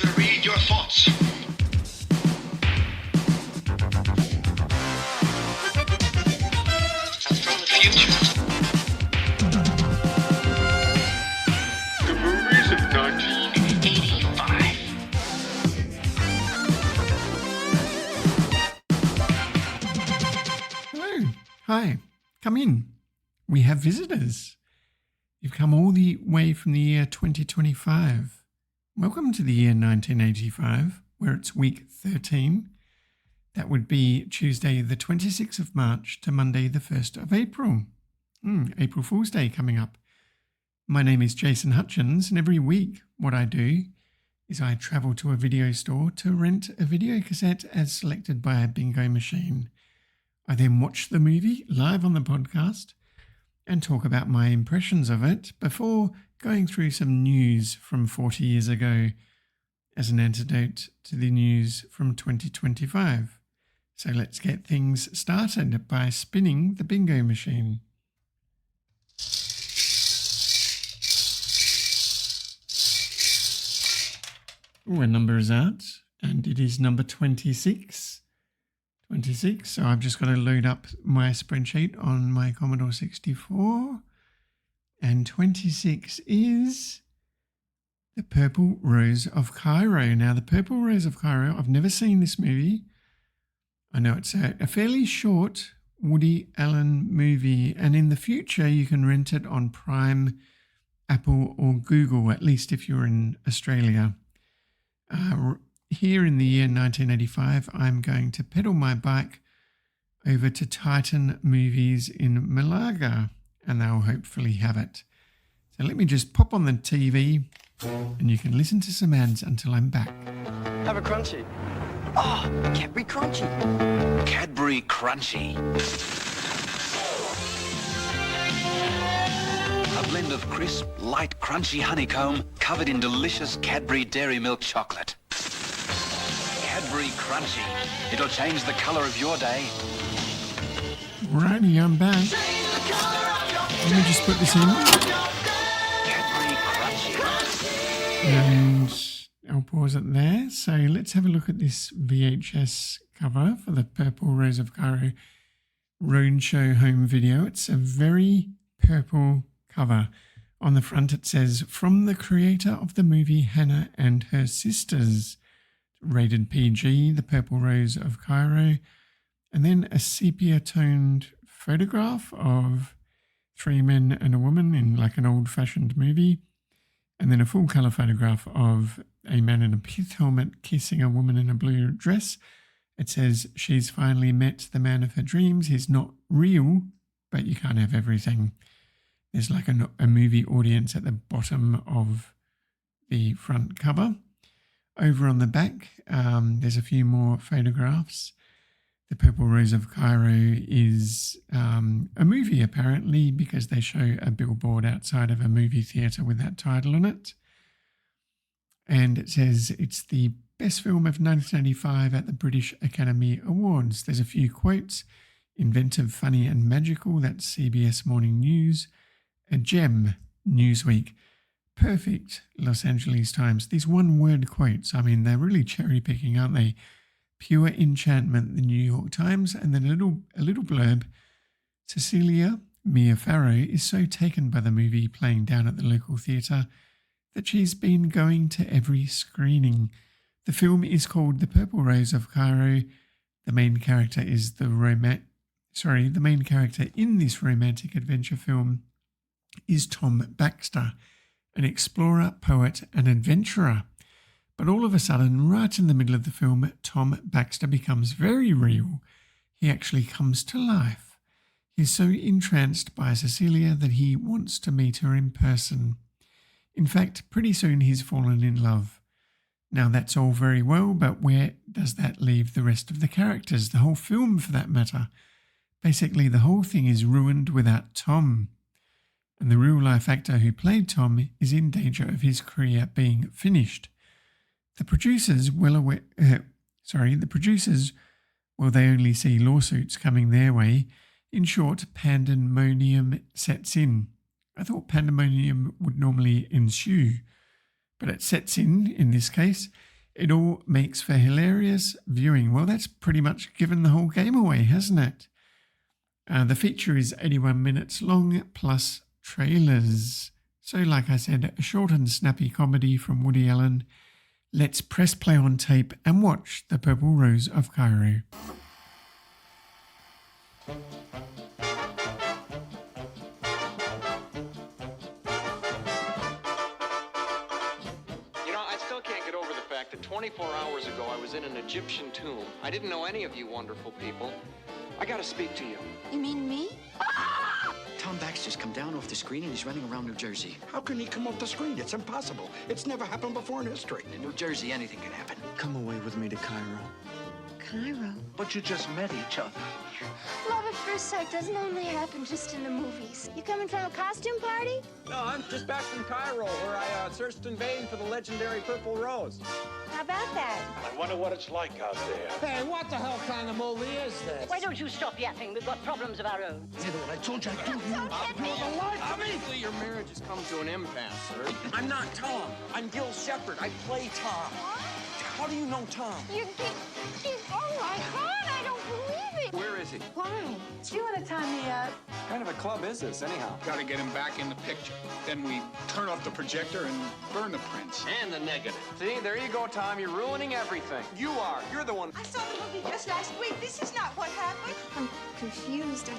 could read your thoughts. From the future. The movies of 1985. Hello. Hi. Come in. We have visitors. You've come all the way from the year 2025. Welcome to the year 1985, where it's week 13. That would be Tuesday the 26th of March to Monday the 1st of April. April Fool's Day coming up. My name is Jason Hutchins, and every week what I do is I travel to a video store to rent a video cassette as selected by a bingo machine. I then watch the movie live on the podcast and talk about my impressions of it before going through some news from 40 years ago as an antidote to the news from 2025. So let's get things started by spinning the bingo machine. A number is out, and it is number 26. 26, so I've just got to load up my spreadsheet on my Commodore 64. And 26 is The Purple Rose of Cairo. Now, The Purple Rose of Cairo, I've never seen this movie. I know it's a fairly short Woody Allen movie, and in the future you can rent it on Prime, Apple or Google, at least if you're in Australia. Here in the year 1985, I'm going to pedal my bike over to Titan Movies in Malaga, and they'll hopefully have it. So let me just pop on the TV, and you can listen to some ads until I'm back. Have a crunchy. Oh, Cadbury Crunchy. Cadbury Crunchy. A blend of crisp, light, crunchy honeycomb covered in delicious Cadbury Dairy Milk chocolate. Cadbury Crunchy. It'll change the colour of your day. Righty, I'm back. Let me just put this in. Cadbury Crunchy. And I'll pause it there. So let's have a look at this VHS cover for the Purple Rose of Cairo Roadshow home video. It's a very purple cover. On the front it says, "From the creator of the movie Hannah and Her Sisters." Rated PG, The Purple Rose of Cairo. And then a sepia-toned photograph of three men and a woman in like an old-fashioned movie. And then a full-colour photograph of a man in a pith helmet kissing a woman in a blue dress. It says, "She's finally met the man of her dreams. He's not real, but you can't have everything." There's like a movie audience at the bottom of the front cover. Over on the back, there's a few more photographs. The Purple Rose of Cairo is a movie, apparently, because they show a billboard outside of a movie theatre with that title on it. And it says it's the best film of 1985 at the British Academy Awards. There's a few quotes. Inventive, funny and magical. That's CBS Morning News. A gem, Newsweek. Perfect, Los Angeles Times. These one-word quotes, I mean, they're really cherry-picking, aren't they? Pure enchantment, the New York Times, and then a little blurb. Cecilia Mia Farrow is so taken by the movie playing down at the local theatre that she's been going to every screening. The film is called The Purple Rose of Cairo. The main character is the main character in this romantic adventure film is Tom Baxter, an explorer, poet and adventurer. But all of a sudden, right in the middle of the film, Tom Baxter becomes very real. He actually comes to life. He's so entranced by Cecilia that he wants to meet her in person. In fact, pretty soon he's fallen in love. Now that's all very well, but where does that leave the rest of the characters, the whole film for that matter? Basically, the whole thing is ruined without Tom. And the real-life actor who played Tom is in danger of his career being finished. The producers, they only see lawsuits coming their way. In short, pandemonium sets in. I thought pandemonium would normally ensue, but it sets in this case. It all makes for hilarious viewing. Well, that's pretty much given the whole game away, hasn't it? The feature is 81 minutes long plus trailers. So like I said, a short and snappy comedy from Woody Allen. Let's press play on tape and watch The Purple Rose of Cairo. You know, I still can't get over the fact that 24 hours ago I was in an Egyptian tomb. I didn't know any of you wonderful people. I gotta speak to you. You mean me? Tom Baxter's come down off the screen and he's running around New Jersey. How can he come off the screen? It's impossible. It's never happened before in history. In New Jersey, anything can happen. Come away with me to Cairo. Cairo. But you just met each other. Love at first sight doesn't only happen just in the movies. You coming from a costume party? No, I'm just back from Cairo, where I searched in vain for the legendary Purple Rose. How about that? I wonder what it's like out there. Hey, what the hell kind of movie is this? Why don't you stop yapping? We've got problems of our own. I told you I told you. Obviously, your marriage has come to an impasse, sir. I'm not Tom. I'm Gil Shepard. I play Tom. How do you know Tom? Oh my God, I don't believe it. Where is he? Why? Do you want to tie me up? What kind of a club is this, anyhow? Gotta get him back in the picture. Then we turn off the projector and burn the prints. And the negative. See, there you go, Tom. You're ruining everything. You are. You're the one. I saw the movie just last week. This is not what happened. I'm confused.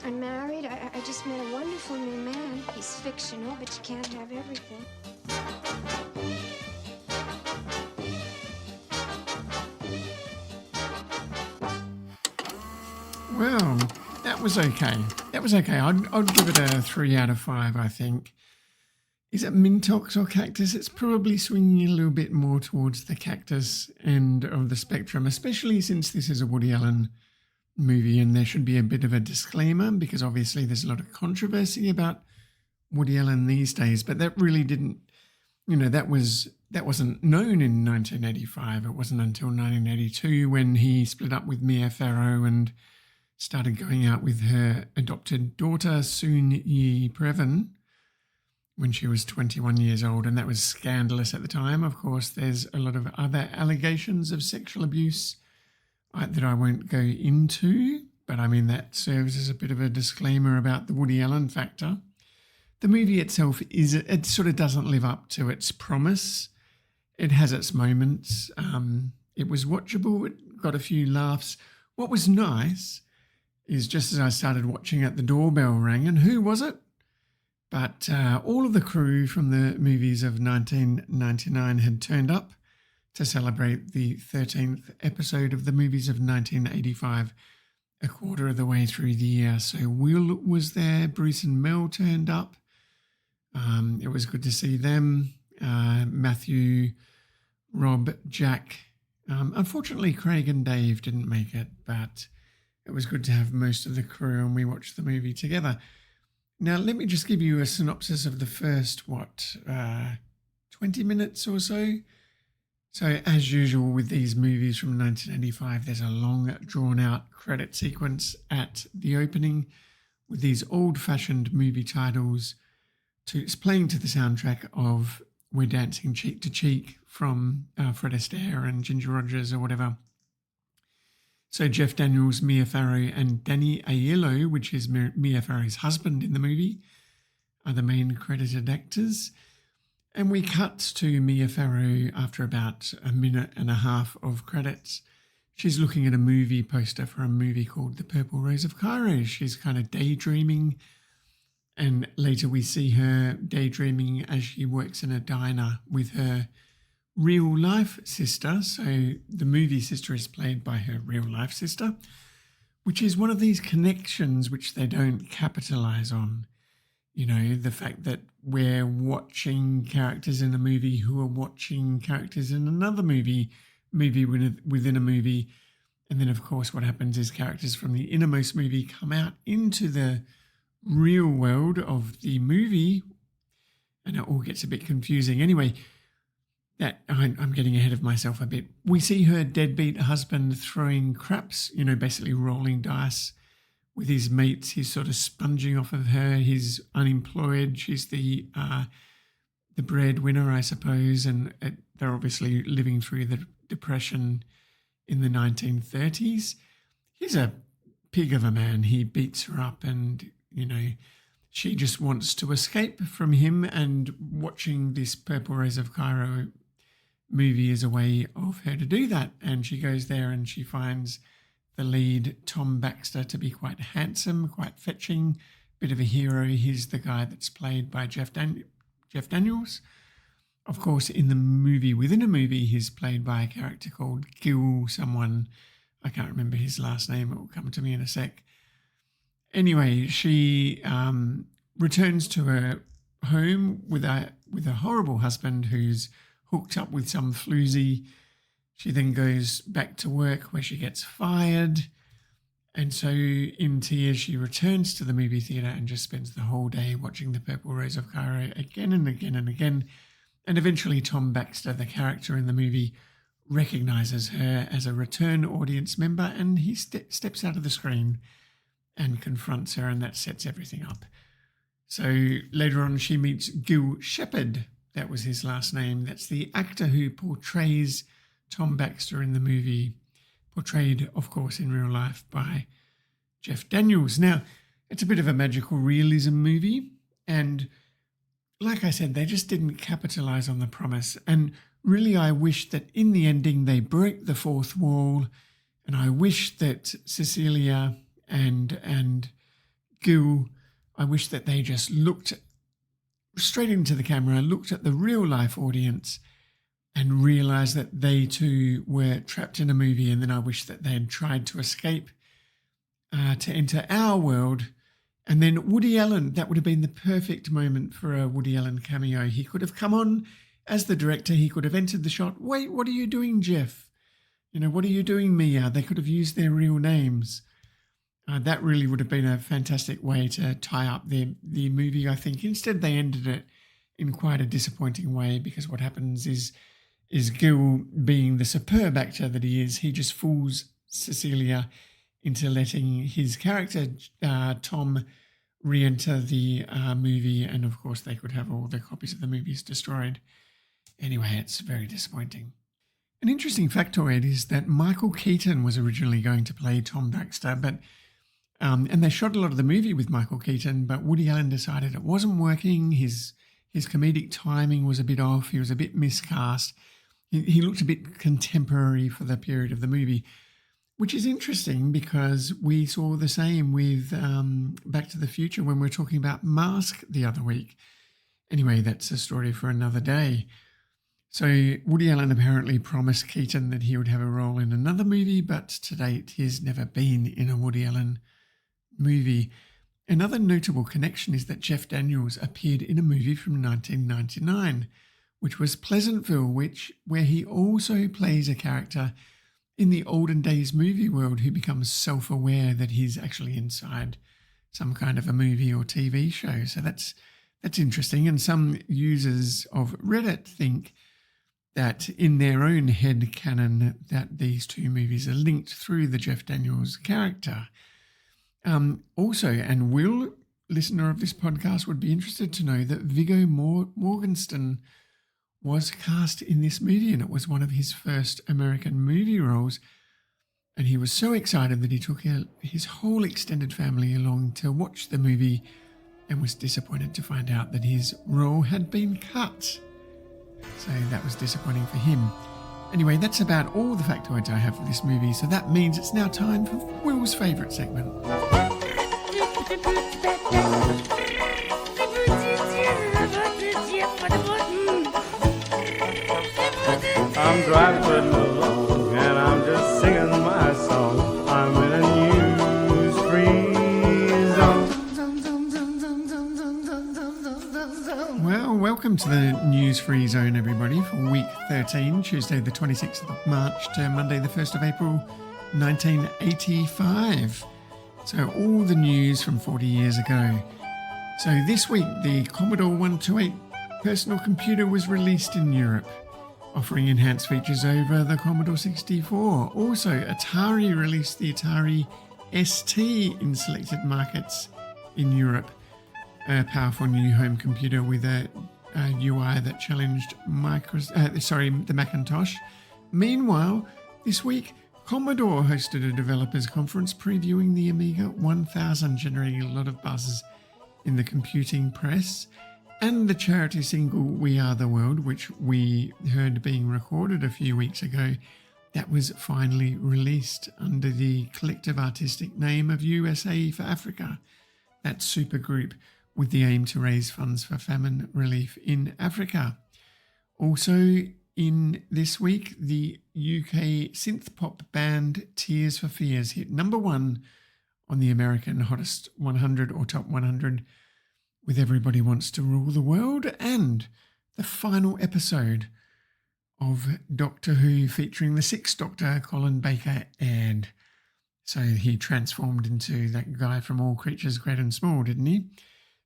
I'm married. I just met a wonderful new man. He's fictional, but you can't have everything. Well, that was okay. That was okay. I'd give it a 3 out of 5, I think. Is it Mintox or Cactus? It's probably swinging a little bit more towards the Cactus end of the spectrum, especially since this is a Woody Allen movie and there should be a bit of a disclaimer because obviously there's a lot of controversy about Woody Allen these days, but that really didn't, that wasn't known in 1985. It wasn't until 1982 when he split up with Mia Farrow and started going out with her adopted daughter, S02E13, Previn, when she was 21 years old, and that was scandalous at the time. Of course, there's a lot of other allegations of sexual abuse that I won't go into, but I mean, that serves as a bit of a disclaimer about the Woody Allen factor. The movie itself it sort of doesn't live up to its promise. It has its moments. It was watchable. It got a few laughs. What was nice is just as I started watching it, the doorbell rang, and who was it? But all of the crew from the movies of 1999 had turned up to celebrate the 13th episode of the movies of 1985, a quarter of the way through the year. So Will was there, Bruce and Mel turned up. It was good to see them. Matthew, Rob, Jack. Unfortunately, Craig and Dave didn't make it, but it was good to have most of the crew and we watched the movie together. Now, let me just give you a synopsis of the first, 20 minutes or so. So, as usual with these movies from 1985, there's a long, drawn-out credit sequence at the opening with these old-fashioned movie titles playing to the soundtrack of We're Dancing Cheek to Cheek from Fred Astaire and Ginger Rogers or whatever. So Jeff Daniels, Mia Farrow and Danny Aiello, which is Mia Farrow's husband in the movie, are the main credited actors. And we cut to Mia Farrow after about a minute and a half of credits. She's looking at a movie poster for a movie called The Purple Rose of Cairo. She's kind of daydreaming. And later we see her daydreaming as she works in a diner with her real life sister. So the movie sister is played by her real life sister, which is one of these connections which they don't capitalize on. The fact that we're watching characters in a movie who are watching characters in another movie within a movie. And then, of course, what happens is characters from the innermost movie come out into the real world of the movie, and it all gets a bit confusing. Anyway, that I'm getting ahead of myself a bit. We see her deadbeat husband throwing craps, basically rolling dice with his mates. He's sort of sponging off of her. He's unemployed. She's the breadwinner, I suppose, and they're obviously living through the Depression in the 1930s. He's a pig of a man. He beats her up and, she just wants to escape from him, and watching this Purple Rose of Cairo movie is a way of her to do that. And she goes there and she finds the lead, Tom Baxter, to be quite handsome, quite fetching, bit of a hero. He's the guy that's played by Jeff Daniels. Of course, in the movie, within a movie, he's played by a character called Gil someone. I can't remember his last name. It will come to me in a sec. Anyway, she returns to her home with a horrible husband who's hooked up with some floozy. She then goes back to work where she gets fired. And so in tears, she returns to the movie theatre and just spends the whole day watching The Purple Rose of Cairo again and again and again. And eventually Tom Baxter, the character in the movie, recognises her as a return audience member, and he steps out of the screen and confronts her, and that sets everything up. So later on she meets Gil Shepard. That was his last name. That's the actor who portrays Tom Baxter in the movie, portrayed, of course, in real life by Jeff Daniels. Now, it's a bit of a magical realism movie, and like I said, they just didn't capitalise on the promise. And really, I wish that in the ending they broke the fourth wall, and I wish that Cecilia and Gil, I wish that they just looked straight into the camera, looked at the real life audience and realised that they too were trapped in a movie, and then I wish that they had tried to escape to enter our world. And then Woody Allen, that would have been the perfect moment for a Woody Allen cameo. He could have come on as the director. He could have entered the shot. Wait, what are you doing, Jeff? What are you doing, Mia? They could have used their real names. That really would have been a fantastic way to tie up the movie, I think. Instead, they ended it in quite a disappointing way, because what happens is Gil, being the superb actor that he is, he just fools Cecilia into letting his character, Tom, re-enter the movie, and of course they could have all the copies of the movies destroyed. Anyway, it's very disappointing. An interesting factoid is that Michael Keaton was originally going to play Tom Baxter, but and they shot a lot of the movie with Michael Keaton, but Woody Allen decided it wasn't working. His comedic timing was a bit off. He was a bit miscast. He looked a bit contemporary for the period of the movie, which is interesting because we saw the same with Back to the Future when we were talking about Mask the other week. Anyway, that's a story for another day. So Woody Allen apparently promised Keaton that he would have a role in another movie, but to date he's never been in a Woody Allen movie. Another notable connection is that Jeff Daniels appeared in a movie from 1999, which was Pleasantville, where he also plays a character in the olden days movie world who becomes self-aware that he's actually inside some kind of a movie or TV show. So that's interesting. And some users of Reddit think that in their own head canon that these two movies are linked through the Jeff Daniels character. Also, and Will, listener of this podcast, would be interested to know that Viggo Mortensen was cast in this movie, and it was one of his first American movie roles. And he was so excited that he took his whole extended family along to watch the movie, and was disappointed to find out that his role had been cut. So that was disappointing for him. Anyway, that's about all the factoids I have for this movie, so that means it's now time for Will's favourite segment. I'm driving along and I'm just singing my song. I'm in a news-free zone. Well, welcome to the news-free zone, everybody, for week 13, Tuesday the 26th of March to Monday the 1st of April, 1985. So all the news from 40 years ago. So this week, the Commodore 128 personal computer was released in Europe, offering enhanced features over the Commodore 64. Also, Atari released the Atari ST in selected markets in Europe, a powerful new home computer with a UI that challenged the Macintosh. Meanwhile, this week, Commodore hosted a developers conference previewing the Amiga 1000, generating a lot of buzz in the computing press. And the charity single We Are the World, which we heard being recorded a few weeks ago, that was finally released under the collective artistic name of USA for Africa, that supergroup with the aim to raise funds for famine relief in Africa. Also in this week, the UK synth pop band Tears for Fears hit number 1 on the American Hottest 100 or Top 100 with Everybody Wants to Rule the World, and the final episode of Doctor Who featuring the Sixth Doctor, Colin Baker, aired. So he transformed into that guy from All Creatures Great and Small, didn't he?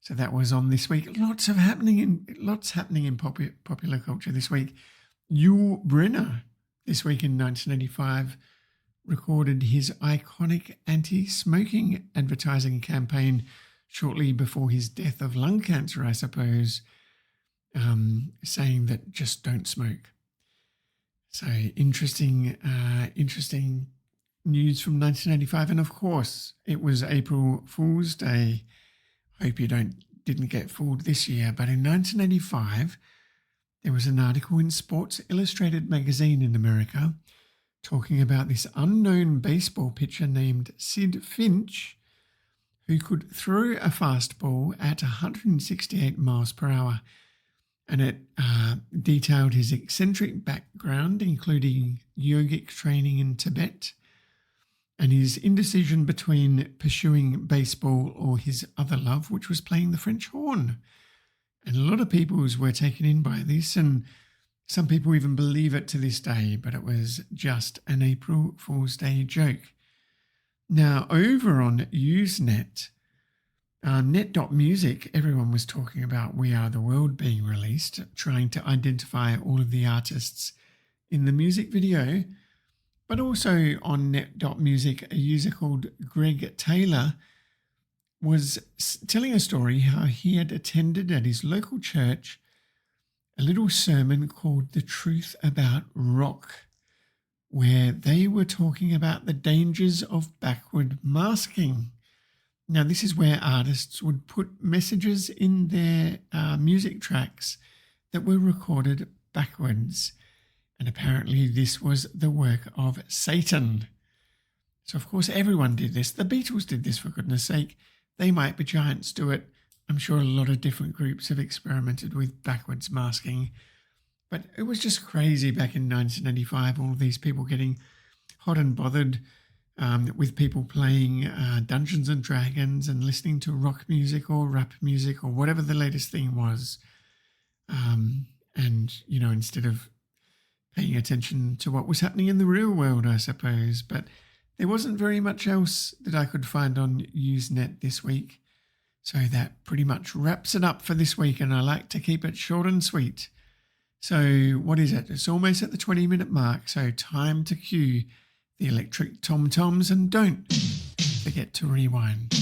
So that was on this week. Lots happening in popular culture this week. Yul Brynner, this week in 1985, recorded his iconic anti-smoking advertising campaign shortly before his death of lung cancer, I suppose, saying that just don't smoke. So interesting news from 1985. And of course, it was April Fool's Day. Hope you didn't get fooled this year. But in 1985, there was an article in Sports Illustrated magazine in America talking about this unknown baseball pitcher named Sid Finch, who could throw a fastball at 168 miles per hour. And it detailed his eccentric background, including yogic training in Tibet, and his indecision between pursuing baseball or his other love, which was playing the French horn. And a lot of people were taken in by this, and some people even believe it to this day, but it was just an April Fool's Day joke. Now, over on Usenet, Net.music, everyone was talking about We Are the World being released, trying to identify all of the artists in the music video. But also on Net.music, a user called Greg Taylor was telling a story how he had attended at his local church a little sermon called The Truth About Rock, where they were talking about the dangers of backward masking. Now, this is where artists would put messages in their music tracks that were recorded backwards. And apparently this was the work of Satan. So, of course, everyone did this. The Beatles did this, for goodness sake. They Might Be Giants do it. I'm sure a lot of different groups have experimented with backwards masking. But it was just crazy back in 1985, all of these people getting hot and bothered with people playing Dungeons and Dragons and listening to rock music or rap music or whatever the latest thing was. And, you know, instead of paying attention to what was happening in the real world, I suppose. But there wasn't very much else that I could find on Usenet this week. So that pretty much wraps it up for this week, and I like to keep it short and sweet. So what is it? It's almost at the 20-minute mark, so time to cue the electric tom-toms, and don't forget to rewind.